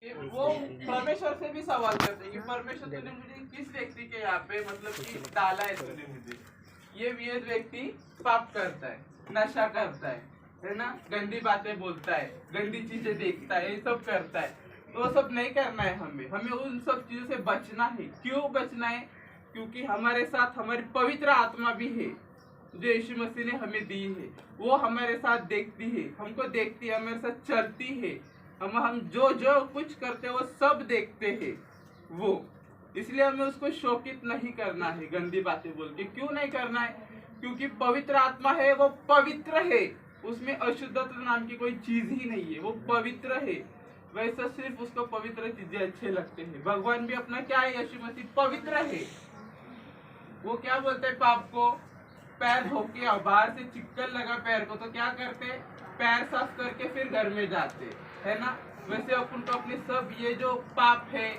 वो परमेश्वर से भी सवाल करते हैं कि परमेश्वर तूने मुझे किस व्यक्ति के यहाँ पे मतलब कि डाला है, तूने मुझे ये व्यक्ति पाप करता है, नशा करता है ना, गंदी बातें बोलता है, गंदी चीजें देखता है, ये सब करता है। तो वो सब नहीं करना है, हमें उन सब चीजों से बचना है। क्यों बचना है? क्योंकि हमारे साथ हमारी पवित्र आत्मा भी है जो यीशु मसीह ने हमें दी है। वो हमारे साथ देखती है, हमको देखती है, हमारे साथ चलती है। हम जो जो कुछ करते हैं वो सब देखते हैं वो। इसलिए हमें उसको शोकित नहीं करना है गंदी बातें बोल के। क्यों नहीं करना है? क्योंकि पवित्र आत्मा है, वो पवित्र है, उसमें अशुद्धता नाम की कोई चीज ही नहीं है, वो पवित्र है। वैसा सिर्फ उसको पवित्र चीजें अच्छे लगते हैं। भगवान भी अपना क्या है, यीशु मसीह पवित्र है। वो क्या बोलते हैं पाप को? पैर धो के और बाहर से चिक्कल लगा पैर को तो क्या करते? पैर साफ करके फिर घर में जाते, है ना। वैसे अपन को अपने सब ये जो पाप है,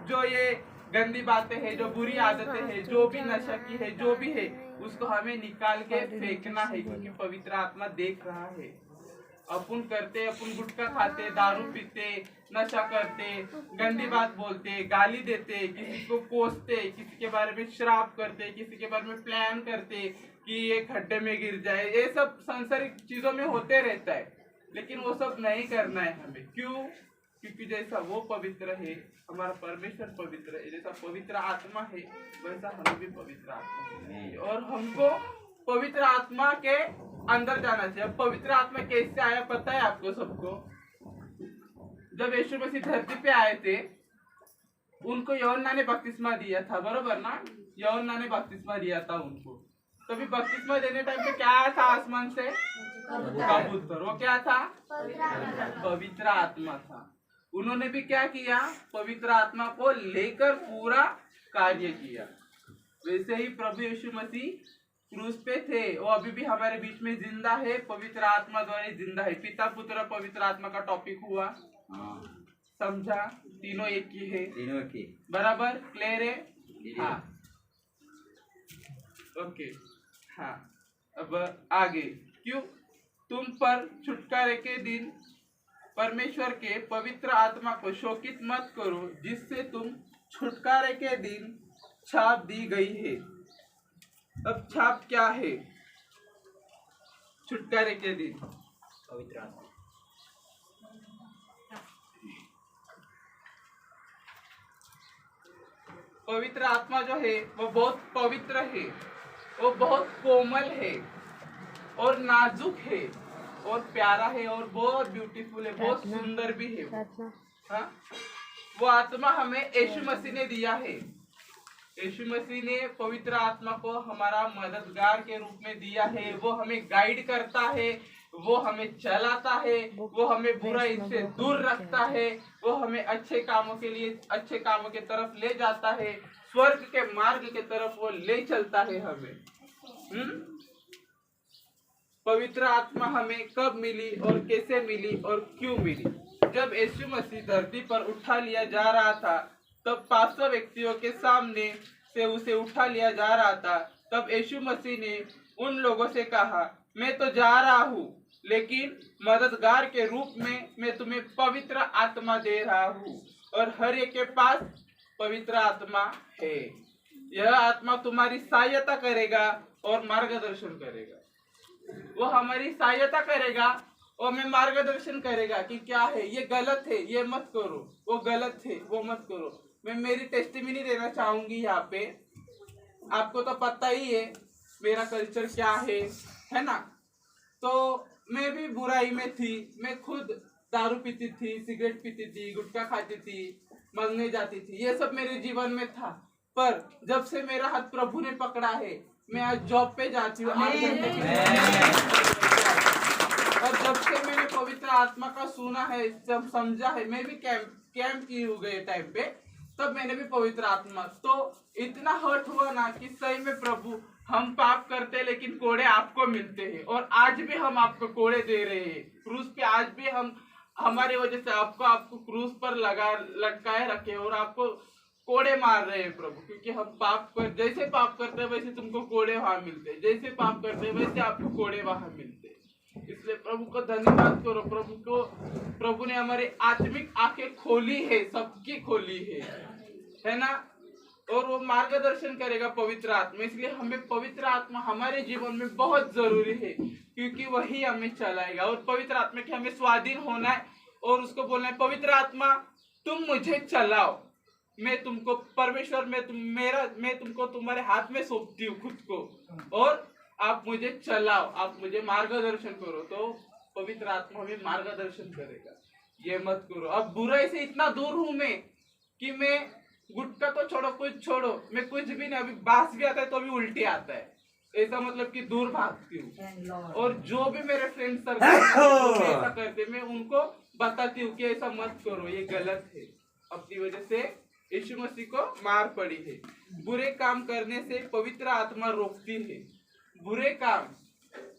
जो ये गंदी बातें है, जो बुरी आदतें है, जो भी नशा की है, जो भी है, उसको हमें निकाल के फेंकना है, क्योंकि पवित्र आत्मा देख रहा है। अपन करते, अपन गुटखा खाते, दारू पीते, नशा करते, गंदी बात बोलते, गाली देते, किसी को कोसते, किसी के बारे में श्राप करते, किसी के बारे में प्लान करते कि ये खड्डे में गिर जाए। ये सब सांसारिक चीजों में होते रहता है, लेकिन वो सब नहीं करना है हमें। क्यों? क्योंकि जैसा वो पवित्र है, हमारा परमेश्वर पवित्र है, जैसा पवित्र आत्मा है वैसा हम भी पवित्र आत्मा है। और हमको पवित्र आत्मा के अंदर जाना चाहिए। पवित्र आत्मा कैसे आया पता है आपको सबको? जब यीशु मसीह धरती पे आए थे, उनको यूहन्ना ने बपतिस्मा दिया था, बरोबर ना? यूहन्ना ने बपतिस्मा दिया था उनको। तभी बपतिस्मा देने टाइम पे क्या आया था आसमान से? कबूतर। वो क्या था? पवित्र आत्मा था। उन्होंने भी क्या किया? पवित्र आत्मा को लेकर पूरा कार्य किया। वैसे ही प्रभु यीशु मसीह क्रूस पे थे, वो अभी भी हमारे बीच में जिंदा है, पवित्र आत्मा द्वारा जिंदा है। पिता पुत्र पवित्र आत्मा का टॉपिक हुआ, समझा? तीनों एक ही है, तीनों एक ही, बराबर? क्लियर है? हाँ, ओके, हाँ। अब आगे, क्यों? तुम पर छुटकारे के दिन परमेश्वर के पवित्र आत्मा को शोकित मत करो, जिससे तुम छुटकारे के दिन छाप दी गई है। अब छाप क्या है? छुटकारे के दिन पवित्र आत्मा। पवित्र आत्मा जो है वो बहुत पवित्र है, वो बहुत कोमल है और नाजुक है और प्यारा है और बहुत ब्यूटीफुल है, बहुत सुंदर भी है। हाँ, वो आत्मा हमें यीशु मसीह ने दिया है। यीशु मसीह ने पवित्र आत्मा को हमारा मददगार के रूप में दिया है। वो हमें गाइड करता है, वो हमें चलाता है, वो हमें बुराई से दूर रखता है, वो हमें अच्छे कामों के लिए, अच्छे कामों के तरफ ले जाता है, स्वर्ग के मार्ग के तरफ वो ले चलता है हमें। पवित्र आत्मा हमें कब मिली और कैसे मिली और क्यों मिली? जब यीशु मसीह धरती पर उठा लिया जा रहा था, तब 500 व्यक्तियों के सामने से उसे उठा लिया जा रहा था। तब यीशु मसीह ने उन लोगों से कहा, मैं तो जा रहा हूँ, लेकिन मददगार के रूप में मैं तुम्हें पवित्र आत्मा दे रहा हूँ, और हर एक के पास पवित्र आत्मा है। यह आत्मा तुम्हारी सहायता करेगा और मार्गदर्शन करेगा। वो हमारी सहायता करेगा और हमें मार्गदर्शन करेगा कि क्या है, ये गलत है, ये मत करो, वो गलत है, वो मत करो। मैं मेरी टेस्टिमनी देना चाहूंगी यहाँ पे। आपको तो पता ही है मेरा कल्चर क्या है ना। तो मैं भी बुराई में थी, मैं खुद दारू पीती थी, सिगरेट पीती थी, गुटखा खाती थी, मंगने जाती थी, ये सब मेरे जीवन में था। पर जब से मेरा हाथ प्रभु ने पकड़ा है, मैं आज जॉब पे जाती हूँ 8 घंटे की, और जब से मैंने पवित्र आत्मा का सुना है, जब समझा है, मैं भी कैंप की हुई गए टाइम पे, तब मैंने भी पवित्र आत्मा, तो इतना हर्ट हुआ ना कि सही में प्रभु, हम पाप करते हैं लेकिन कोड़े आपको मिलते हैं, और आज भी हम आपको कोड़े दे रहे हैं क्रूस पे। आज भी हम, हमारी वजह से आपको क्रूस पर लटकाए रखे और आपको कोड़े मार रहे हैं प्रभु, क्योंकि हम जैसे पाप करते हैं वैसे तुमको कोड़े वहां मिलते हैं, जैसे पाप करते हैं वैसे आपको कोड़े वहां मिलते हैं। इसलिए प्रभु को धन्यवाद करो। प्रभु ने हमारी आत्मिक आंखें खोली है, सबकी खोली है ना। और वो मार्गदर्शन करेगा पवित्र आत्मा। इसलिए हमें पवित्र आत्मा हमारे जीवन में बहुत जरूरी है, क्योंकि वही हमें चलाएगा। और पवित्र आत्मा के हमें स्वाधीन होना है और उसको बोलना है, पवित्र आत्मा तुम मुझे चलाओ, मैं तुमको परमेश्वर, मैं तुमको तुम्हारे हाथ में सौंपती हूँ खुद को, और आप मुझे चलाओ, आप मुझे मार्गदर्शन करो। तो पवित्र आत्मा हमें मार्गदर्शन करेगा। ये मत करो, अब बुराई से इतना दूर हूं मैं कि मैं गुटखा तो छोड़ो, कुछ छोड़ो, मैं कुछ भी नहीं, अभी बांस भी आता है तो भी उल्टी आता है, ऐसा मतलब कि दूर भागती हूँ। और जो भी मेरे फ्रेंड सर्कल ऐसा करते, मैं उनको बताती हूँ कि ऐसा मत करो, ये गलत है। अपनी वजह से यीशु मसीह को मार पड़ी है। बुरे काम करने से पवित्र आत्मा रोकती है। बुरे काम,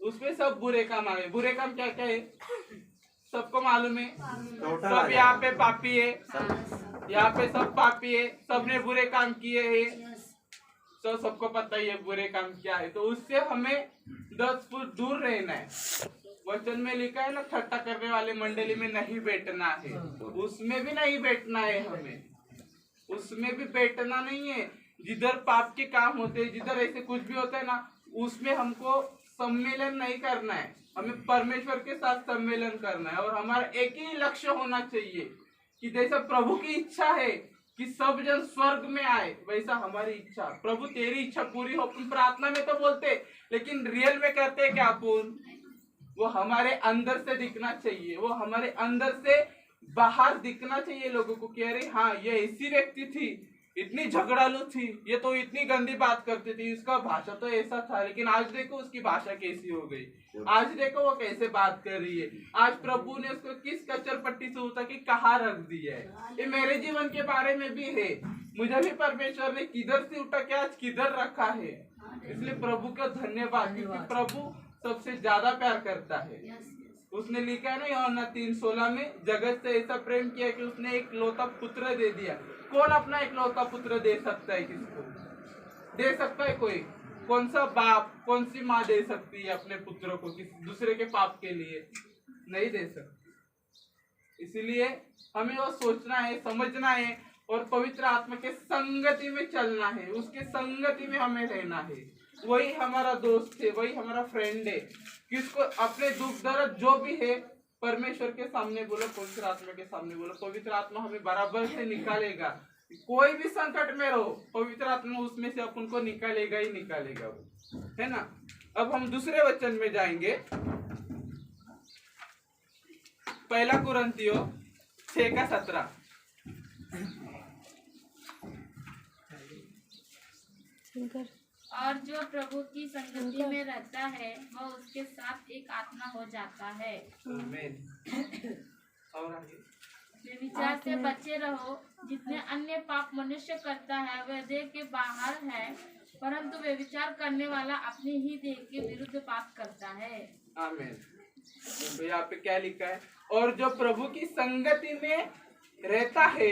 उसमें सब बुरे काम आ गए। बुरे काम क्या क्या है सबको मालूम है, सब यहाँ पे पापी है, यहाँ पे सब पापी है, सबने बुरे काम किए हैं, तो सबको पता ही है बुरे काम क्या है। तो उससे हमें 10 फुट दूर रहना है। वचन में लिखा है ना, ठट्टा करने वाले मंडली में नहीं बैठना है, उसमें भी नहीं बैठना है हमें, उसमें भी बैठना नहीं है। जिधर पाप के काम होते हैं, जिधर ऐसे कुछ भी होता है ना, उसमें हमको सम्मेलन नहीं करना है, हमें परमेश्वर के साथ सम्मेलन करना है। और हमारा एक ही लक्ष्य होना चाहिए कि जैसा प्रभु की इच्छा है कि सब जन स्वर्ग में आए, वैसा हमारी इच्छा, प्रभु तेरी इच्छा पूरी हो। अपन प्रार्थना में तो बोलते, लेकिन रियल में करते हैं क्या अपन? वो हमारे अंदर से दिखना चाहिए, वो हमारे अंदर से बाहर दिखना चाहिए लोगों को कि अरे हाँ, ये ऐसी व्यक्ति थी, इतनी झगड़ालू थी, ये तो इतनी गंदी बात करती थी, इसका भाषा तो ऐसा था, लेकिन आज देखो उसकी भाषा कैसी हो गई, आज देखो वो कैसे बात कर रही है, आज प्रभु ने उसको किस कचर पट्टी से उठा के कहाँ रख दिया है। ये मेरे जीवन के बारे में भी है, मुझे भी परमेश्वर ने किधर से उठा के आज किधर रखा है। इसलिए प्रभु का धन्यवाद, क्योंकि प्रभु सबसे ज्यादा प्यार करता है। उसने लिखा है ना यूहन्ना 3:16 में, जगत से ऐसा प्रेम किया कि उसने एक लौता पुत्र दे दिया। कौन अपना एक लौता पुत्र दे सकता है? किसको दे सकता है? कोई? कौन सा बाप, कौन सी माँ दे सकती है अपने पुत्रों को किसी दूसरे के पाप के लिए? नहीं दे सकती। इसीलिए हमें वो सोचना है, समझना है और पवित्र आत्मा के संगति में चलना है, उसके संगति में हमें रहना है। वही हमारा दोस्त है, वही हमारा फ्रेंड है। किसको अपने दुख दर्द जो भी है परमेश्वर के सामने बोलो, पवित्र आत्मा के सामने बोलो, पवित्र आत्मा हमें बराबर से निकालेगा। कोई भी संकट में रहो, पवित्र आत्मा उसमें से अपन को निकालेगा ही निकालेगा, वो है ना। अब हम दूसरे वचन में जाएंगे, 1 कुरिन्थियों 6:17। और जो प्रभु की संगति में रहता है वह उसके साथ एक आत्मा हो जाता है। और आगे, व्यभिचार से बचे रहो। जितने अन्य पाप मनुष्य करता है वह देह के बाहर है, परंतु व्यभिचार करने वाला अपनी ही देह के विरुद्ध पाप करता है। आमीन। तो यहाँ पे क्या लिखा है? और जो प्रभु की संगति में रहता है